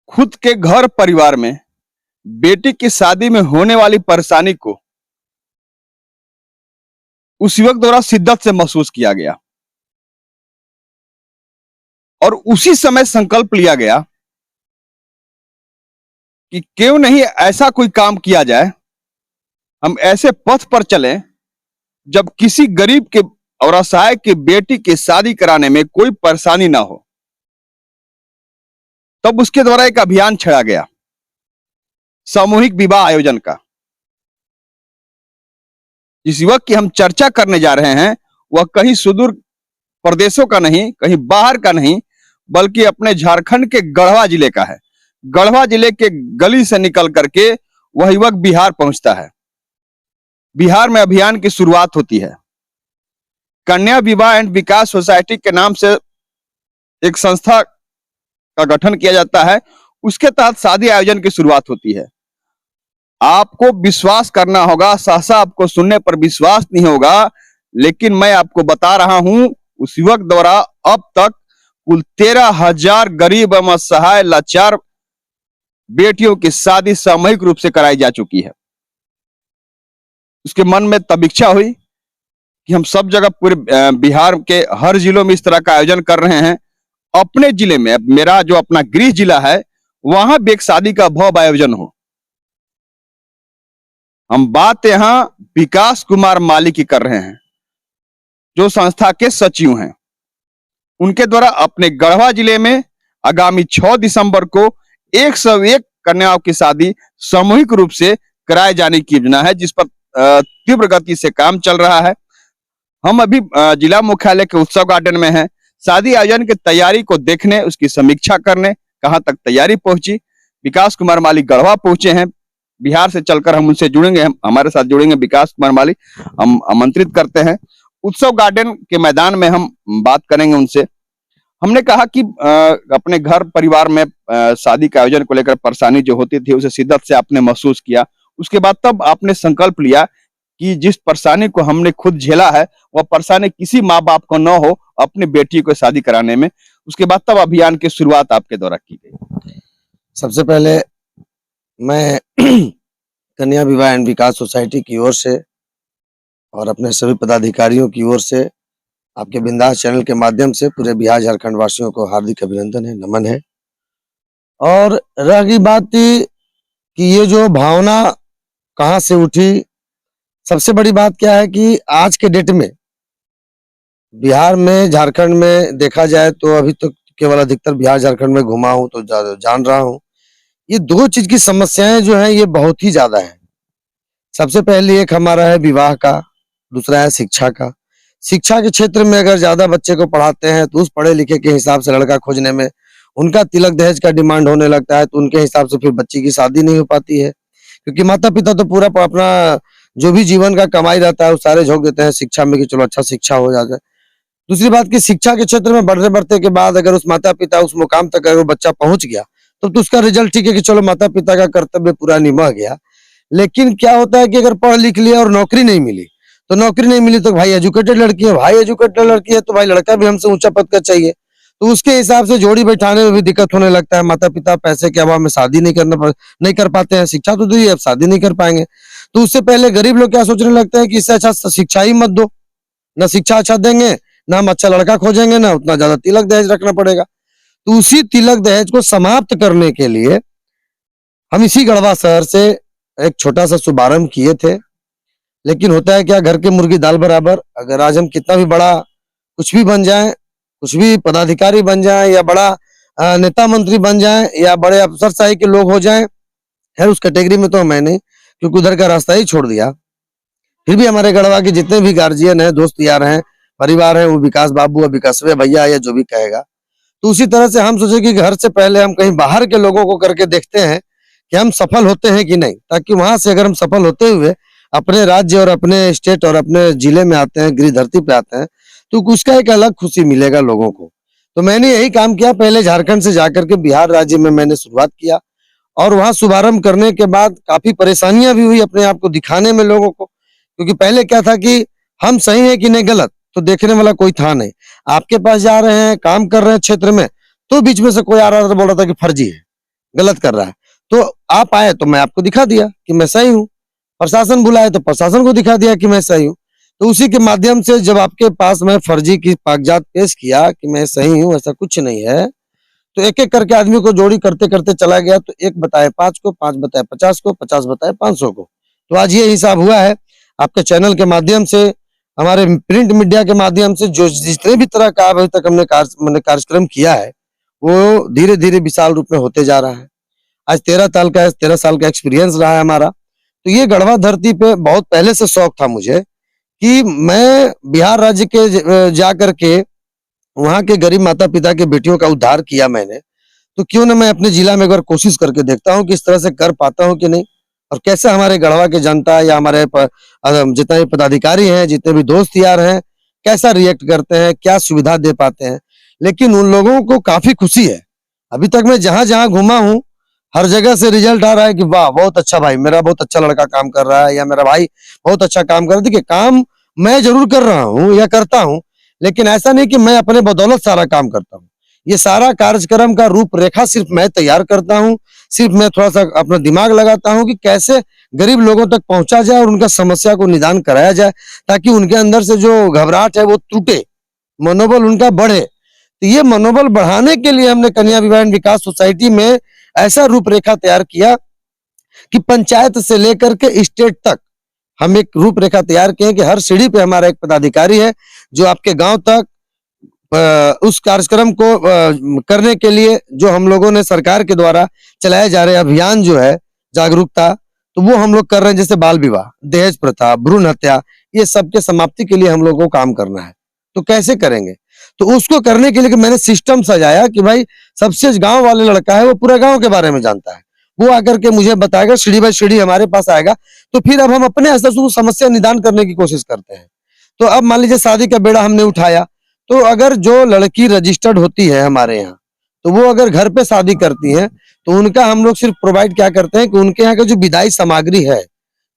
खुद के घर परिवार में बेटी की शादी में होने वाली परेशानी को उस युवक द्वारा शिद्दत से महसूस किया गया और उसी समय संकल्प लिया गया कि क्यों नहीं ऐसा कोई काम किया जाए, हम ऐसे पथ पर चलें जब किसी गरीब के और असहाय की बेटी की शादी कराने में कोई परेशानी ना हो। तब उसके द्वारा एक अभियान छेड़ा गया, सामूहिक विवाह आयोजन का। जिस युवक की हम चर्चा करने जा रहे हैं वह कहीं सुदूर प्रदेशों का नहीं, कहीं बाहर का नहीं, बल्कि अपने झारखंड के गढ़वा जिले का है। गढ़वा जिले के गली से निकल करके वह युवक बिहार पहुंचता है। बिहार में अभियान की शुरुआत होती है। कन्या विवाह एंड विकास सोसाइटी के नाम से एक संस्था का गठन किया जाता है। उसके तहत शादी आयोजन की शुरुआत होती है। आपको विश्वास करना होगा, सहसा आपको सुनने पर विश्वास नहीं होगा, लेकिन मैं आपको बता रहा हूं, उस युवक द्वारा अब तक कुल 13,000 गरीब एवं असहाय लाचार बेटियों की शादी सामूहिक रूप से कराई जा चुकी है। उसके मन में तब इच्छा हुई कि हम सब जगह पूरे बिहार के हर जिलों में इस तरह का आयोजन कर रहे हैं, अपने जिले में, मेरा जो अपना गृह जिला है, वहां भी एक शादी का भव्य आयोजन हो। हम बात यहां विकास कुमार माली की कर रहे हैं, जो संस्था के सचिव हैं। उनके द्वारा अपने गढ़वा जिले में आगामी 6 दिसंबर को 101 कन्याओं की शादी सामूहिक रूप से कराए जाने की योजना है, जिस पर तीव्र गति से काम चल रहा है। हम अभी जिला मुख्यालय के उत्सव गार्डन में हैं। शादी आयोजन की तैयारी को देखने, उसकी समीक्षा करने, कहां तक तैयारी पहुंची। विकास कुमार माली गढ़वा पहुंचे हैं। बिहार से चलकर हम उनसे जुड़ेंगे, हमारे साथ जुड़ेंगे विकास कुमार माली, हम आमंत्रित करते हैं। उत्सव गार्डन के मैदान में हम बात करेंगे उनसे। हमने कहा कि अपने घर परिवार में शादी के आयोजन को लेकर परेशानी जो होती थी उसे शिद्दत से आपने महसूस किया। उसके बाद तब आपने संकल्प लिया कि जिस परेशानी को हमने खुद झेला है वह परेशानी किसी माँ बाप को न हो अपनी बेटी को शादी कराने में। उसके बाद तब अभियान की शुरुआत आपके द्वारा की गई। सबसे पहले मैं कन्या विवाह एंड विकास सोसाइटी की ओर से और अपने सभी पदाधिकारियों की ओर से आपके बिंदास चैनल के माध्यम से पूरे बिहार झारखंड वासियों को हार्दिक अभिनंदन है, नमन है। और रह गई बात कि ये जो भावना कहाँ से उठी, सबसे बड़ी बात क्या है कि आज के डेट में बिहार में, झारखंड में देखा जाए तो अभी तो केवल अधिकतर बिहार झारखंड में घुमा हूं तो जान रहा हूं, ये दो चीज की समस्याएं जो है ये बहुत ही ज्यादा है। सबसे पहले एक हमारा है विवाह का, दूसरा है शिक्षा का। शिक्षा के क्षेत्र में अगर ज्यादा बच्चे को पढ़ाते हैं तो उस पढ़े लिखे के हिसाब से लड़का खोजने में उनका तिलक दहेज का डिमांड होने लगता है, तो उनके हिसाब से फिर बच्ची की शादी नहीं हो पाती है, क्योंकि माता पिता तो पूरा अपना जो भी जीवन का कमाई रहता है वो सारे झोंक देते हैं शिक्षा में कि चलो अच्छा शिक्षा हो जाए। दूसरी बात कि शिक्षा के क्षेत्र में बढ़ते बढ़ते के बाद अगर उस माता पिता उस मुकाम तक अगर वो बच्चा पहुंच गया तो उसका रिजल्ट ठीक है कि चलो माता पिता का कर्तव्य पूरा निभा गया। लेकिन क्या होता है कि अगर पढ़ लिख लिया और नौकरी नहीं मिली तो नौकरी नहीं मिली तो भाई एजुकेटेड लड़की है, भाई एजुकेटेड लड़की है तो भाई लड़का भी हमसे ऊंचा पद का चाहिए, तो उसके हिसाब से जोड़ी बैठाने में भी दिक्कत होने लगता है। माता पिता पैसे के अभाव में शादी नहीं कर पाते हैं। शिक्षा तो दी, अब शादी नहीं कर पाएंगे, तो उससे पहले गरीब लोग क्या सोचने लगते हैं कि इससे अच्छा शिक्षा ही मत दो, ना शिक्षा अच्छा देंगे, ना हम अच्छा लड़का खोजेंगे, ना उतना ज्यादा तिलक दहेज रखना पड़ेगा। तो उसी तिलक दहेज को समाप्त करने के लिए हम इसी गढ़वा शहर से एक छोटा सा शुभारंभ किए थे। लेकिन होता है क्या, घर के मुर्गी दाल बराबर। अगर आज हम कितना भी बड़ा कुछ भी बन जाए, कुछ भी पदाधिकारी बन जाए या बड़ा नेता मंत्री बन जाए या बड़े अफसरशाही के लोग हो जाए, खैर उस कैटेगरी में तो मैं नहीं, क्योंकि उधर का रास्ता ही छोड़ दिया। फिर भी हमारे गढ़वा के जितने भी गार्जियन हैं, दोस्त यार हैं, परिवार है, वो विकास बाबू, विकासवे भैया या जो भी कहेगा, तो उसी तरह से हम सोचे कि घर से पहले हम कहीं बाहर के लोगों को करके देखते हैं कि हम सफल होते हैं कि नहीं, ताकि वहां से अगर हम सफल होते हुए अपने राज्य और अपने स्टेट और अपने जिले में आते हैं, गृह धरती पे आते हैं, तो उसका एक अलग खुशी मिलेगा लोगों को। तो मैंने यही काम किया, पहले झारखंड से जाकर के बिहार राज्य में मैंने शुरुआत किया और वहां शुभारंभ करने के बाद काफी परेशानियां भी हुई अपने आप को दिखाने में लोगों को, क्योंकि पहले क्या था कि हम सही है कि नहीं गलत तो देखने वाला कोई था नहीं। आपके पास जा रहे हैं, काम कर रहे हैं क्षेत्र में, तो बीच में से कोई आ रहा था, बोल रहा था कि फर्जी है, गलत कर रहा है। तो आप आए तो मैं आपको दिखा दिया कि मैं सही हूँ, प्रशासन बुलाए तो प्रशासन को दिखा दिया कि मैं सही हूँ। तो उसी के माध्यम से जब आपके पास मैं फर्जी की कागजात पेश किया कि मैं सही हूँ, ऐसा कुछ नहीं है, तो एक एक करके आदमी को जोड़ी करते करते चला गया। तो 1 बताए 5 को, 5 बताए 50 को, 50 बताए 500 को। तो आज ये हिसाब हुआ है। आपके चैनल के माध्यम से, हमारे प्रिंट मीडिया के माध्यम से जो जितने भी तरह का अभी तक हमने कार्यक्रम किया है, वो धीरे धीरे विशाल रूप में होते जा रहा है। आज 13 साल का एक्सपीरियंस रहा है हमारा। तो ये गढ़वा धरती पे बहुत पहले से शौक था मुझे कि मैं बिहार राज्य के जा करके वहाँ के गरीब माता पिता के बेटियों का उद्धार किया मैंने, तो क्यों ना मैं अपने जिला में एक बार कोशिश करके देखता हूँ कि इस तरह से कर पाता हूँ कि नहीं, और कैसे हमारे गढ़वा के जनता या हमारे जितने भी पदाधिकारी हैं, जितने भी दोस्त यार हैं, कैसा रिएक्ट करते हैं, क्या सुविधा दे पाते हैं। लेकिन उन लोगों को काफी खुशी है। अभी तक मैं जहां जहां घूमा हूँ, हर जगह से रिजल्ट आ रहा है कि वाह बहुत अच्छा भाई, मेरा बहुत अच्छा लड़का काम कर रहा है, या मेरा भाई बहुत अच्छा काम कर रहा है। देखिए, काम मैं जरूर कर रहा हूँ या करता हूँ, लेकिन ऐसा नहीं कि मैं अपने बदौलत सारा काम करता हूँ। ये सारा कार्यक्रम का रूपरेखा सिर्फ मैं तैयार करता हूँ, सिर्फ मैं थोड़ा सा अपना दिमाग लगाता हूँ कि कैसे गरीब लोगों तक पहुंचा जाए और उनका समस्या को निदान कराया जाए, ताकि उनके अंदर से जो घबराहट है वो टूटे, मनोबल उनका बढ़े। तो ये मनोबल बढ़ाने के लिए हमने कन्या विवाह एवं विकास सोसाइटी में ऐसा रूपरेखा तैयार किया कि पंचायत से लेकर के स्टेट तक हम एक रूपरेखा तैयार किए कि हर सीढ़ी पे हमारा एक पदाधिकारी है जो आपके गांव तक उस कार्यक्रम को करने के लिए जो हम लोगों ने सरकार के द्वारा चलाए जा रहे अभियान जो है जागरूकता, तो वो हम लोग कर रहे हैं। जैसे बाल विवाह, दहेज प्रथा, भ्रूण हत्या, ये सब के समाप्ति के लिए हम लोगों को काम करना है। तो कैसे करेंगे? तो उसको करने के लिए मैंने सिस्टम सजाया कि भाई सबसे गांव वाले लड़का है वो पूरा गांव के बारे में जानता है, वो आकर के मुझे बताएगा, सीढ़ी बाई सीढ़ी हमारे पास आएगा। तो फिर अब हम अपने स्तर से समस्या निदान करने की कोशिश करते हैं। तो अब मान लीजिए शादी का बेड़ा हमने उठाया, तो अगर जो लड़की रजिस्टर्ड होती है हमारे यहाँ, तो वो अगर घर पे शादी करती है, तो उनका हम लोग सिर्फ प्रोवाइड क्या करते हैं कि उनके यहाँ का जो विदाई सामग्री है,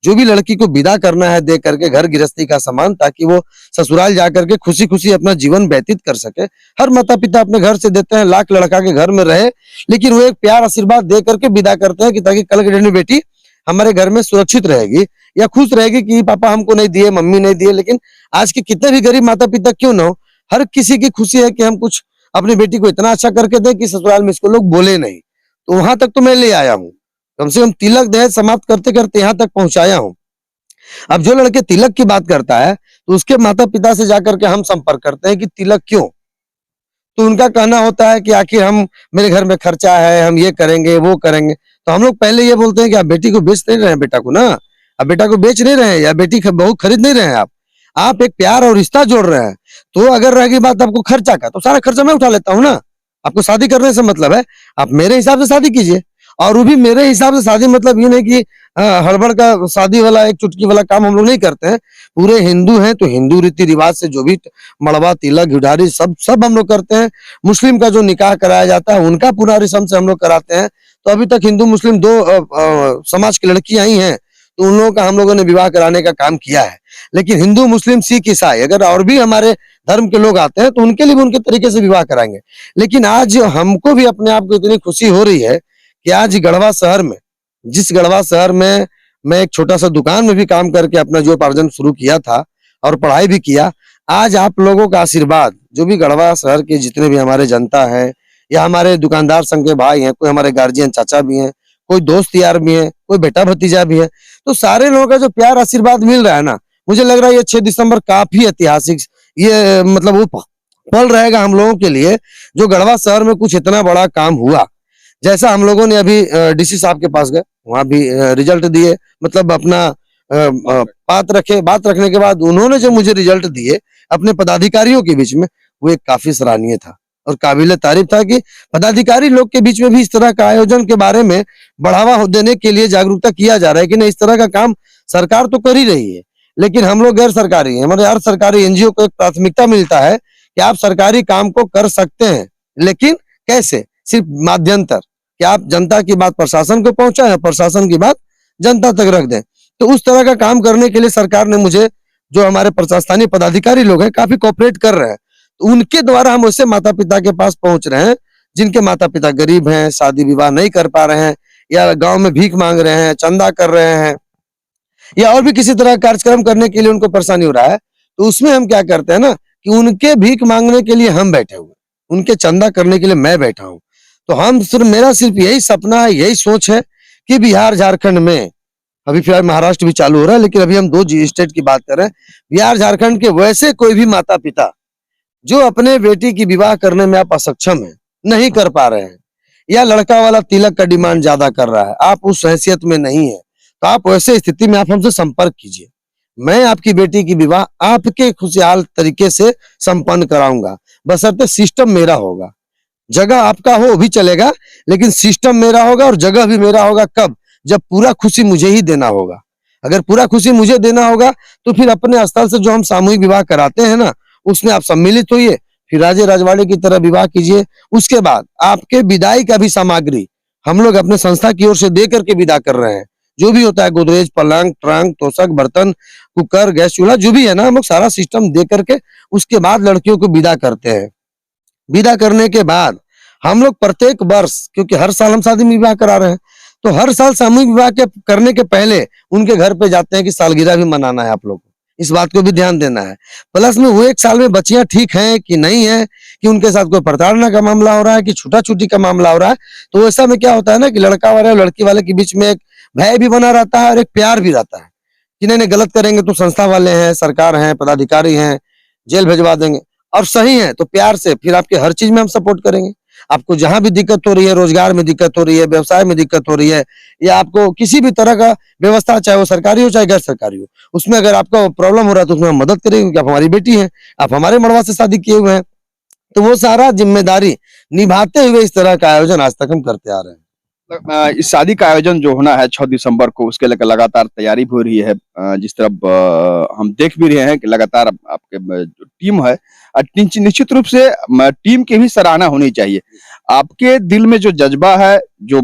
जो भी लड़की को विदा करना है दे करके घर गृहस्थी का सामान, ताकि वो ससुराल जाकर के खुशी खुशी अपना जीवन व्यतीत कर सके। हर माता पिता अपने घर से देते हैं, लाख लड़का के घर में रहे, लेकिन वो एक प्यार आशीर्वाद दे करके विदा करते हैं कि ताकि कल की दिन बेटी हमारे घर में सुरक्षित रहेगी या खुश रहेगी कि पापा हमको नहीं दिए, मम्मी नहीं दिए। लेकिन आज के कितने भी गरीब माता पिता क्यों ना हो, हर किसी की खुशी है कि हम कुछ अपनी बेटी को इतना अच्छा करके दें कि ससुराल में इसको लोग बोले नहीं। तो वहां तक तो मैं ले आया हूँ, कम से कम तिलक दहेज समाप्त करते करते यहाँ तक पहुंचाया हूँ। अब जो लड़के तिलक की बात करता है, तो उसके माता पिता से जाकर के हम संपर्क करते हैं कि तिलक क्यों? तो उनका कहना होता है कि आखिर हम, मेरे घर में खर्चा है, हम ये करेंगे वो करेंगे। तो हम लोग पहले ये बोलते हैं कि आप बेटी को बेच नहीं रहे हैं, बेटा को ना, आप बेटा को बेच नहीं रहे हैं या बेटी बहू खरीद नहीं रहे हैं, आप एक प्यार और रिश्ता जोड़ रहे हैं। तो अगर रहेगी बात आपको खर्चा का, तो सारा खर्चा मैं उठा लेता हूँ ना। आपको शादी करने से मतलब है, आप मेरे हिसाब से शादी कीजिए। और वो भी मेरे हिसाब से शादी मतलब ये नहीं कि हड़बड़ का शादी वाला एक चुटकी वाला काम हम लोग नहीं करते हैं। पूरे हिंदू हैं तो हिंदू रीति रिवाज से जो भी मड़वा, तिलक, गिरधारी सब हम लोग करते हैं। मुस्लिम का जो निकाह कराया जाता है उनका पूरा रस्म से हम लोग कराते हैं। तो अभी तक हिंदू मुस्लिम दो समाज की लड़कियां ही हैं, तो उन लोगों का हम लोगों ने विवाह कराने का काम किया है। लेकिन हिंदू, मुस्लिम, सिख, ईसाई अगर और भी हमारे धर्म के लोग आते हैं तो उनके लिए भी उनके तरीके से विवाह कराएंगे। लेकिन आज हमको भी अपने आप को इतनी खुशी हो रही है कि आज गढ़वा शहर में, जिस गढ़वा शहर में मैं एक छोटा सा दुकान में भी काम करके अपना जो उपार्जन शुरू किया था और पढ़ाई भी किया, आज आप लोगों का आशीर्वाद, जो भी गढ़वा शहर के जितने भी हमारे जनता है या हमारे दुकानदार संघ के भाई हैं, कोई हमारे गार्जियन चाचा भी हैं, कोई दोस्त यार भी हैं, कोई बेटा भतीजा भी है, तो सारे लोगों का जो प्यार आशीर्वाद मिल रहा है ना, मुझे लग रहा है ये 6 दिसंबर काफी ऐतिहासिक, ये मतलब वो पल रहेगा हम लोगों के लिए, जो गढ़वा शहर में कुछ इतना बड़ा काम हुआ। जैसा हम लोगों ने अभी डीसी साहब के पास गए, वहां भी रिजल्ट दिए, मतलब अपना बात रखने के बाद उन्होंने जो मुझे रिजल्ट दिए अपने पदाधिकारियों के बीच में, वो एक काफी सराहनीय था और काबिले तारीफ था कि पदाधिकारी लोग के बीच में भी इस तरह का आयोजन के बारे में बढ़ावा देने के लिए जागरूकता किया जा रहा है कि नहीं, इस तरह का काम सरकार तो कर ही रही है, लेकिन हम लोग गैर सरकारी हैं। हमारे हर सरकारी एनजीओ को एक प्राथमिकता मिलता है कि आप सरकारी काम को कर सकते हैं, लेकिन कैसे? सिर्फ माध्यंतर कि आप जनता की बात प्रशासन को पहुंचाएं, प्रशासन की बात जनता तक रख दें। तो उस तरह का काम करने के लिए सरकार ने मुझे, जो हमारे प्रशासनिक पदाधिकारी लोग हैं, काफी कोऑपरेट कर रहे हैं। तो उनके द्वारा हम उससे माता पिता के पास पहुंच रहे हैं जिनके माता पिता गरीब हैं, शादी विवाह नहीं कर पा रहे हैं, या गांव में भीख मांग रहे हैं, चंदा कर रहे हैं, या और भी किसी तरह का कार्यक्रम करने के लिए उनको परेशानी हो रहा है, तो उसमें हम क्या करते हैं ना कि उनके भीख मांगने के लिए हम बैठे हुए, उनके चंदा करने के लिए मैं बैठा हूँ। तो हम मेरा सिर्फ यही सपना है, यही सोच है कि बिहार झारखंड में, अभी फिलहाल महाराष्ट्र भी चालू हो रहा है, लेकिन अभी हम 2 स्टेट की बात कर रहे हैं, बिहार झारखंड के वैसे कोई भी माता पिता जो अपने बेटी की विवाह करने में आप असक्षम है, नहीं कर पा रहे हैं, या लड़का वाला तिलक का डिमांड ज्यादा कर रहा है, आप उस हैसियत में नहीं है, तो आप वैसे स्थिति में आप हमसे संपर्क कीजिए। मैं आपकी बेटी की विवाह आपके खुशहाल तरीके से संपन्न कराऊंगा, बशर्ते सिस्टम मेरा होगा। जगह आपका हो भी चलेगा, लेकिन सिस्टम मेरा होगा और जगह भी मेरा होगा। कब? जब पूरा खुशी मुझे ही देना होगा। अगर पूरा खुशी मुझे देना होगा तो फिर अपने स्थल से जो हम सामूहिक विवाह कराते हैं ना, उसमें आप सम्मिलित होइए, फिर राजे रजवाड़े की तरह विवाह कीजिए। उसके बाद आपके विदाई का भी सामग्री हम लोग अपने संस्था की ओर से दे करके विदा कर रहे हैं। जो भी होता है, गोदरेज, पलंग, ट्रंक, तोशक, बर्तन, कुकर, गैस चूल्हा, जो भी है ना, हम लोग सारा सिस्टम दे करके उसके बाद लड़कियों को विदा करते हैं। विदा करने के बाद हम लोग प्रत्येक वर्ष, क्योंकि हर साल हम शादी में विवाह करा रहे हैं, तो हर साल सामूहिक विवाह के करने के पहले उनके घर पे जाते हैं कि सालगिरह भी मनाना है आप लोग को, इस बात को भी ध्यान देना है। प्लस में वो 1 साल में बच्चियां ठीक हैं कि नहीं है, कि उनके साथ कोई प्रताड़ना का मामला हो रहा है, कि छूटा-छूटी का मामला हो रहा है। तो ऐसा में क्या होता है ना कि लड़का वाले और लड़की वाले के बीच में एक भय भी बना रहता है और एक प्यार भी रहता है कि नहीं गलत करेंगे तो संस्था वाले हैं, सरकार हैं, पदाधिकारी हैं, जेल भिजवा देंगे, और सही है तो प्यार से फिर आपके हर चीज में हम सपोर्ट करेंगे। आपको जहां भी दिक्कत हो रही है, रोजगार में दिक्कत हो रही है, व्यवसाय में दिक्कत हो रही है, या आपको किसी भी तरह का व्यवस्था, चाहे वो सरकारी हो चाहे गैर सरकारी हो, उसमें अगर आपका प्रॉब्लम हो रहा है तो उसमें हम मदद करेंगे, क्योंकि आप हमारी बेटी हैं, आप हमारे मड़वा से शादी किए हुए हैं। तो वो सारा जिम्मेदारी निभाते हुए इस तरह का आयोजन आज तक हम करते आ रहे हैं। इस शादी का आयोजन जो होना है 6 दिसंबर को, उसके लेकर लगातार तैयारी भी हो रही है। जिस तरह हम देख भी रहे हैं कि लगातार आपके जो टीम है, निश्चित रूप से टीम की भी सराहना होनी चाहिए। आपके दिल में जो जज्बा है, जो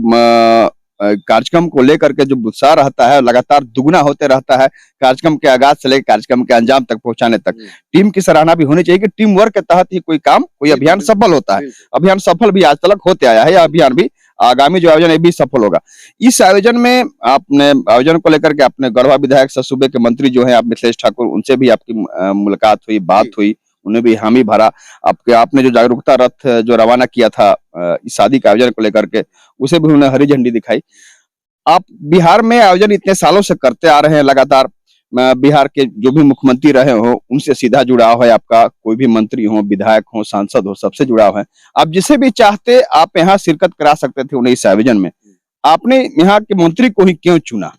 कार्यक्रम को लेकर के जो उत्साह रहता है, लगातार दुगना होते रहता है कार्यक्रम के आगाज से लेकर कार्यक्रम के अंजाम तक पहुंचाने तक। टीम की सराहना भी होनी चाहिए कि टीम वर्क के तहत ही कोई काम, कोई अभियान सफल होता है। अभियान सफल भी आज तक होते आया है, यह अभियान भी, आगामी जो आयोजन है भी सफल होगा। इस आयोजन में आपने आयोजन को लेकर के अपने गढ़वा विधायक सह सूबे के मंत्री जो हैं आप मिथिलेश ठाकुर, उनसे भी आपकी मुलाकात हुई, बात हुई, उन्हें भी हामी भरा। आपने जो जागरूकता रथ जो रवाना किया था इस शादी के आयोजन को लेकर के, उसे भी उन्होंने हरी झंडी दिखाई। आप बिहार में आयोजन इतने सालों से करते आ रहे हैं लगातार, बिहार के जो भी मुख्यमंत्री रहे हो उनसे सीधा जुड़ाव है आपका, कोई भी मंत्री हो, विधायक हो, सांसद हो, सबसे जुड़ाव है। आप जिसे भी चाहते आप यहाँ शिरकत करा सकते थे उन्हें इस आयोजन में, आपने यहाँ के मंत्री को ही क्यों चुना?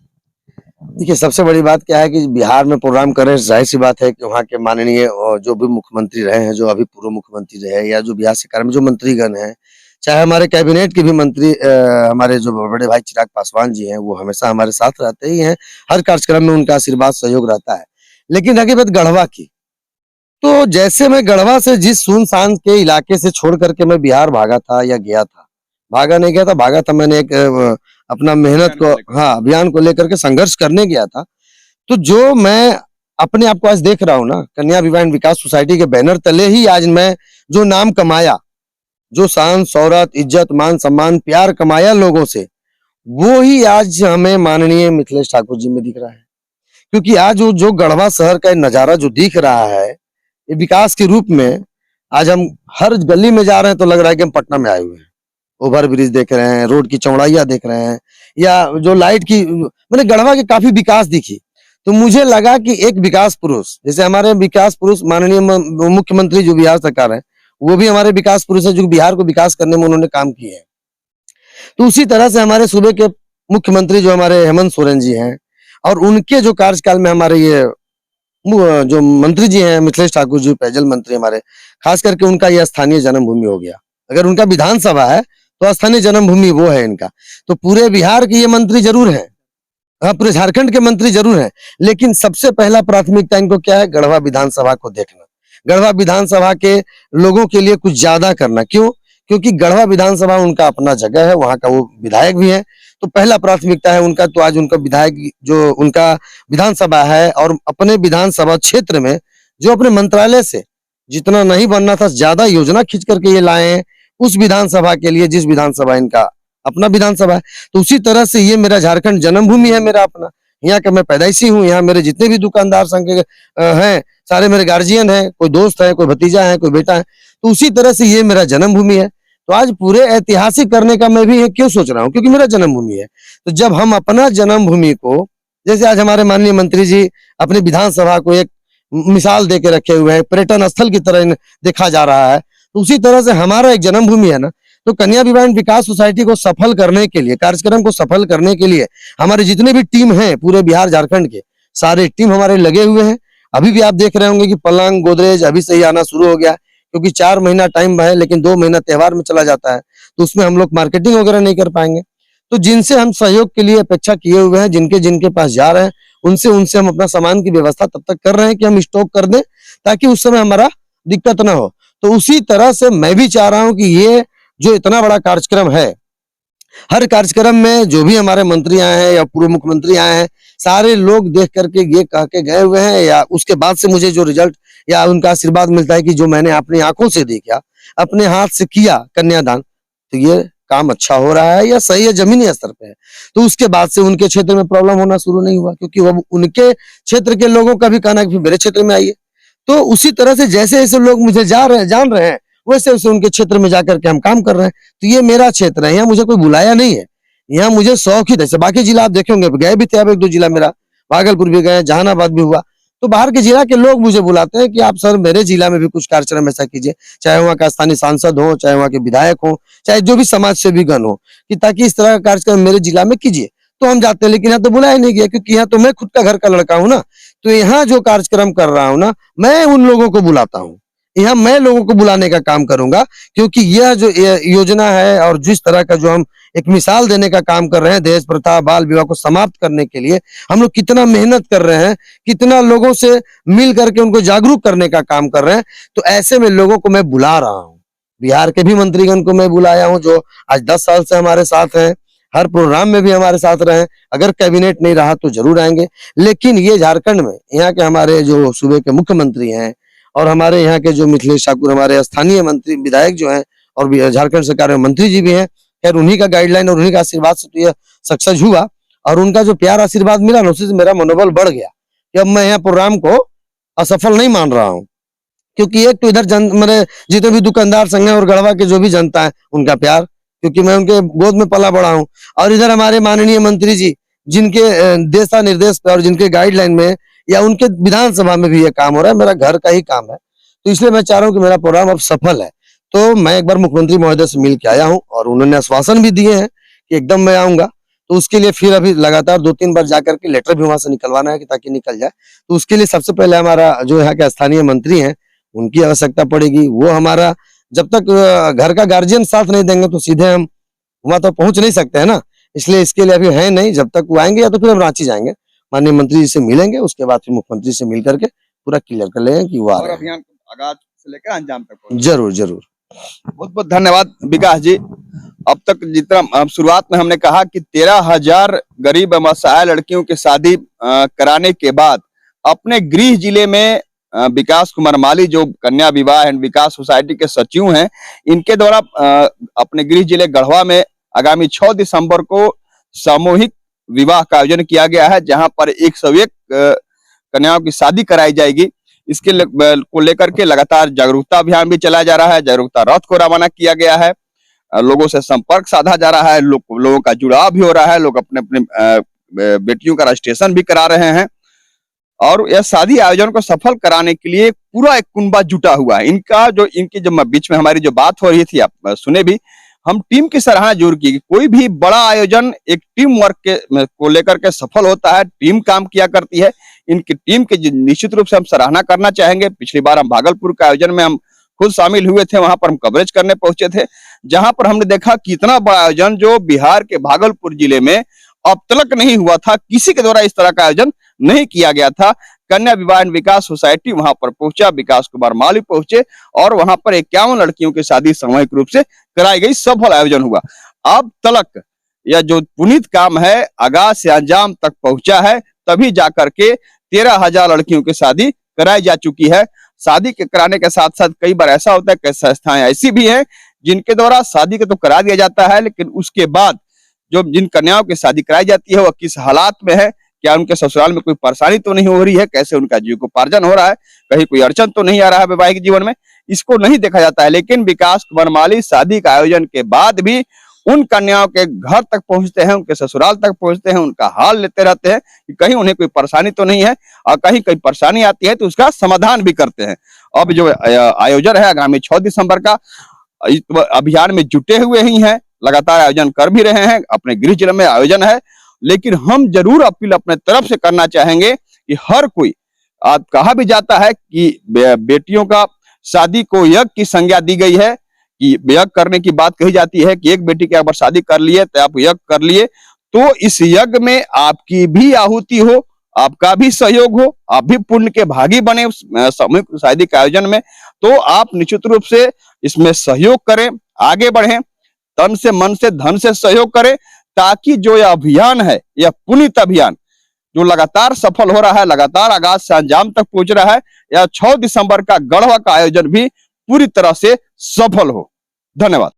देखिए, सबसे बड़ी बात क्या है कि बिहार में प्रोग्राम करें, जाहिर सी बात है कि वहाँ के माननीय जो भी मुख्यमंत्री रहे हैं, जो अभी पूर्व मुख्यमंत्री रहे, या जो बिहार सरकार में जो मंत्रीगण हैं, चाहे हमारे कैबिनेट के भी मंत्री, हमारे जो बड़े भाई चिराग पासवान जी हैं, वो हमेशा हमारे साथ रहते ही हैं, हर कार्यक्रम में उनका आशीर्वाद सहयोग रहता है। लेकिन रही बात गढ़वा की, तो जैसे मैं गढ़वा से जिस सुनसान के इलाके से छोड़ करके मैं बिहार भागा था या गया था, भागा नहीं गया था, भागा था, मैंने एक अपना मेहनत को, हाँ, अभियान को लेकर के संघर्ष करने गया था। तो जो मैं अपने आप को आज देख रहा हूँ ना, कन्या विवाह एवं विकास सोसाइटी के बैनर तले ही आज मैं जो नाम कमाया, जो शान, शौहरत, इज्जत, मान, सम्मान, प्यार कमाया लोगों से, वो ही आज हमें माननीय मिथिलेश ठाकुर जी में दिख रहा है। क्योंकि आज वो जो गढ़वा शहर का नजारा जो दिख रहा है, ये विकास के रूप में, आज हम हर गली में जा रहे हैं तो लग रहा है कि हम पटना में आए हुए हैं। ओवर ब्रिज देख रहे हैं, रोड की चौड़ाइयां देख रहे हैं, या जो लाइट की, मैंने गढ़वा के काफी विकास दिखी। तो मुझे लगा कि एक विकास पुरुष, जैसे हमारे विकास पुरुष माननीय मुख्यमंत्री जो बिहार सरकार है, वो भी हमारे विकास पुरुष है, जो बिहार को विकास करने में उन्होंने काम किए हैं। तो उसी तरह से हमारे सूबे के मुख्यमंत्री जो हमारे हेमंत सोरेन जी हैं, और उनके जो कार्यकाल में हमारे ये जो मंत्री जी हैं मिथिलेश ठाकुर जी, पेयजल मंत्री हमारे, खास करके उनका यह स्थानीय जन्मभूमि हो गया। अगर उनका विधानसभा है तो स्थानीय जन्मभूमि वो है इनका। तो पूरे बिहार के ये मंत्री जरूर हैं, हाँ, पूरे झारखंड के मंत्री जरूर हैं, लेकिन सबसे पहला प्राथमिकता इनको क्या है? गढ़वा विधानसभा को देखना, गढ़वा विधानसभा के लोगों के लिए कुछ ज्यादा करना। क्यों? क्योंकि गढ़वा विधानसभा उनका अपना जगह है, वहां का वो विधायक भी है, तो पहला प्राथमिकता है उनका। तो आज उनका विधायक जो उनका विधानसभा है, और अपने विधानसभा क्षेत्र में जो अपने मंत्रालय से जितना नहीं बनना था ज्यादा योजना खींच करके ये लाए हैं, उस विधानसभा के लिए जिस विधानसभा इनका अपना विधानसभा है। तो उसी तरह से ये मेरा झारखंड जन्मभूमि है, मेरा अपना, यहाँ का मैं पैदाइशी हूँ। यहाँ मेरे जितने भी दुकानदार संघ के हैं सारे मेरे गार्जियन हैं, कोई दोस्त है, कोई भतीजा है, कोई बेटा है। तो उसी तरह से ये मेरा जन्मभूमि है। तो आज पूरे ऐतिहासिक करने का मैं भी क्यों सोच रहा हूँ, क्योंकि मेरा जन्मभूमि है। तो जब हम अपना जन्मभूमि को, जैसे आज हमारे माननीय मंत्री जी अपने विधानसभा को एक मिसाल दे के रखे हुए हैं, पर्यटन स्थल की तरह देखा जा रहा है, तो उसी तरह से हमारा एक जन्मभूमि है ना। तो कन्या विवाह एवं विकास सोसाइटी को सफल करने के लिए, कार्यक्रम को सफल करने के लिए हमारे जितने भी टीम हैं पूरे बिहार झारखंड के, सारे टीम हमारे लगे हुए हैं। अभी भी आप देख रहे होंगे कि पलंग गोदरेज अभी से ही आना शुरू हो गया, क्योंकि 4 महीना टाइम है, लेकिन 2 महीना त्योहार में चला जाता है, तो उसमें हम लोग मार्केटिंग वगैरह नहीं कर पाएंगे। तो जिनसे हम सहयोग के लिए अपेक्षा किए हुए हैं, जिनके जिनके पास जा रहे हैं, उनसे हम अपना सामान की व्यवस्था तब तक कर रहे हैं कि हम स्टॉक कर दें, ताकि उस समय हमारा दिक्कत ना हो। तो उसी तरह से मैं भी चाह रहा हूं कि ये जो इतना बड़ा कार्यक्रम है, हर कार्यक्रम में जो भी हमारे मंत्री आए हैं या पूर्व मुख्यमंत्री आए हैं, सारे लोग देख करके ये कह के गए हुए हैं, या उसके बाद से मुझे जो रिजल्ट या उनका आशीर्वाद मिलता है कि जो मैंने अपनी आंखों से देखा, अपने हाथ से किया कन्यादान, तो ये काम अच्छा हो रहा है या सही है, जमीनी स्तर पे है। तो उसके बाद से उनके क्षेत्र में प्रॉब्लम होना शुरू नहीं हुआ, क्योंकि वो उनके क्षेत्र के लोगों का भी कहना है कि मेरे क्षेत्र में आइए। तो उसी तरह से जैसे जैसे लोग मुझे जान रहे हैं, वैसे वैसे उनके क्षेत्र में जाकर के हम काम कर रहे हैं। तो ये मेरा क्षेत्र है, यहाँ मुझे कोई बुलाया नहीं है, यहाँ मुझे शौक ही था। बाकी जिला आप देखेंगे, गए भी थे अब 1-2 जिला, मेरा भागलपुर भी गए, जहानाबाद भी हुआ। तो बाहर के जिला के लोग मुझे बुलाते हैं कि आप सर मेरे जिला में भी कुछ कार्यक्रम ऐसा कीजिए, चाहे वहाँ का स्थानीय सांसद हो, चाहे वहाँ के विधायक हो, चाहे जो भी समाज सेवी गण हो, कि ताकि इस तरह का कार्यक्रम मेरे जिला में कीजिए। तो हम जाते हैं, लेकिन यहाँ तो बुलाया नहीं गया, क्योंकि यहाँ तो मैं खुद का घर का लड़का हूँ ना। तो यहाँ जो कार्यक्रम कर रहा हूँ ना, मैं उन लोगों को बुलाता हूँ, यहाँ मैं लोगों को बुलाने का काम करूंगा, क्योंकि यह जो योजना है और जिस तरह का जो हम एक मिसाल देने का काम कर रहे हैं, दहेज प्रथा बाल विवाह को समाप्त करने के लिए हम लोग कितना मेहनत कर रहे हैं, कितना लोगों से मिल करके उनको जागरूक करने का काम कर रहे हैं। तो ऐसे में लोगों को मैं बुला रहा हूँ, बिहार के भी मंत्रीगण को मैं बुलाया हूँ, जो आज 10 साल से हमारे साथ हैं, हर प्रोग्राम में भी हमारे साथ रहे। अगर कैबिनेट नहीं रहा तो जरूर आएंगे, लेकिन ये झारखंड में यहाँ के हमारे जो सूबे के मुख्यमंत्री हैं और हमारे यहाँ के जो मिथिलेश ठाकुर हमारे स्थानीय मंत्री विधायक जो हैं, और झारखंड सरकार में मंत्री जी भी हैं, खैर उन्हीं का गाइडलाइन और उन्हीं का आशीर्वाद से तो यह सक्सेस हुआ। और उनका जो प्यार आशीर्वाद मिला ना, उससे मेरा मनोबल बढ़ गया कि अब मैं यहाँ प्रोग्राम को असफल नहीं मान रहा हूँ। क्योंकि एक तो इधर मेरे जितने भी दुकानदार संघ है और गढ़वा के जो भी जनता है, उनका प्यार, क्योंकि मैं उनके गोद में पला बड़ा हूँ, और इधर हमारे माननीय मंत्री जी जिनके दिशा निर्देश पे और जिनके गाइडलाइन में या उनके विधानसभा में भी ये काम हो रहा है, मेरा घर का ही काम है। तो इसलिए मैं चाह रहा हूँ कि मेरा प्रोग्राम अब सफल है। तो मैं एक बार मुख्यमंत्री महोदय से मिल के आया हूँ, और उन्होंने आश्वासन भी दिए हैं कि एकदम मैं आऊंगा। तो उसके लिए फिर अभी लगातार 2-3 बार जाकर के लेटर भी वहां से निकलवाना है, कि ताकि निकल जाए। तो उसके लिए सबसे पहले हमारा जो यहाँ के स्थानीय मंत्री हैं, उनकी आवश्यकता पड़ेगी। वो हमारा जब तक घर का गार्जियन साथ नहीं देंगे तो सीधे हम वहां तो पहुंच नहीं सकते है ना। इसलिए इसके लिए अभी है नहीं, जब तक वो आएंगे या तो फिर हम रांची जाएंगे, माननीय मंत्री जी से मिलेंगे, उसके बाद फिर मुख्यमंत्री से मिल करके पूरा क्लियर कर लेंगे कि वो आ रहे हैं। अभियान आगाज से लेकर अंजाम तक जरूर जरूर। बहुत बहुत धन्यवाद विकास जी। अब तक जितना शुरुआत में हमने कहा कि 13,000 गरीब एवं असहाय लड़कियों की शादी कराने के बाद अपने गृह जिले में विकास कुमार माली, जो कन्या विवाह एंड विकास सोसाइटी के सचिव हैं, इनके द्वारा अपने गृह जिले गढ़वा में आगामी 6 दिसंबर को सामूहिक विवाह का आयोजन किया गया है, जहां पर 101 कन्याओं की शादी कराई जाएगी। इसके को लेकर के लगातार जागरूकता अभियान भी चलाया जा रहा है, जागरूकता रथ को रवाना किया गया है, लोगों से संपर्क साधा जा रहा है, लोगों का जुड़ाव भी हो रहा है, लोग अपने अपने बेटियों का रजिस्ट्रेशन भी करा रहे हैं, और यह शादी आयोजन को सफल कराने के लिए पूरा एक कुनबा जुटा हुआ है। इनकी जो बीच में हमारी जो बात हो रही थी, आप सुने भी, हम टीम की सराहना जरूर की। कोई भी बड़ा आयोजन एक टीम वर्क को लेकर के सफल होता है, टीम काम किया करती है। इनकी टीम के निश्चित रूप से हम सराहना करना चाहेंगे। पिछली बार हम भागलपुर के आयोजन में हम खुद शामिल हुए थे, वहां पर हम कवरेज करने पहुंचे थे, जहां पर हमने देखा कि इतना बड़ा आयोजन जो बिहार के भागलपुर जिले में अब तक नहीं हुआ था, किसी के द्वारा इस तरह का आयोजन नहीं किया गया था। कन्या विवाह एवं विकास सोसाइटी वहां पर पहुंचा, विकास कुमार माली पहुंचे, और वहां पर 51 लड़कियों की शादी सामूहिक रूप से कराई गई, सफल आयोजन हुआ। अब तक यह जो पुनीत काम है आगाज से अंजाम तक पहुंचा है, तभी जाकर के 13,000 लड़कियों की शादी कराई जा चुकी है। शादी के कराने के साथ साथ कई बार ऐसा होता है कि संस्थाएं ऐसी भी हैं जिनके द्वारा शादी के तो करा दिया जाता है, लेकिन उसके बाद जो जिन कन्याओं की शादी कराई जाती है वह किस हालात में है, क्या उनके ससुराल में कोई परेशानी तो नहीं हो रही है, कैसे उनका जीविकोपार्जन हो रहा है, कहीं कोई अड़चन तो नहीं आ रहा है वैवाहिक जीवन में, इसको नहीं देखा जाता है। लेकिन विकास कुमार माली शादी का आयोजन के बाद भी उन कन्याओं के घर तक पहुंचते हैं, उनके ससुराल तक पहुंचते हैं, उनका हाल लेते रहते हैं कि कहीं उन्हें कोई परेशानी तो नहीं है, और कहीं कोई परेशानी आती है तो उसका समाधान भी करते हैं। अब जो आयोजन है आगामी 6 दिसंबर का, इस अभियान में जुटे हुए ही हैं, लगातार आयोजन कर भी रहे हैं, अपने गृह जिले में आयोजन है। लेकिन हम जरूर अपील अपने तरफ से करना चाहेंगे कि हर कोई, आज कहा भी जाता है कि बेटियों का शादी को यज्ञ की संज्ञा दी गई है, कि यज्ञ करने की बात कही जाती है कि एक बेटी की अगर शादी कर लिए तो आप यज्ञ कर लिए, तो इस यज्ञ में आपकी भी आहुति हो, आपका भी सहयोग हो, आप भी पुण्य के भागी बने उस सामूहिक शादी के आयोजन में, तो आप निश्चित रूप से इसमें सहयोग करें, आगे बढ़ें, तन से मन से धन से सहयोग करें, ताकि जो यह अभियान है, यह पुनीत अभियान जो लगातार सफल हो रहा है, लगातार आगाज से अंजाम तक पहुंच रहा है, यह 6 दिसंबर का गढ़वा का आयोजन भी पूरी तरह से सफल हो। धन्यवाद।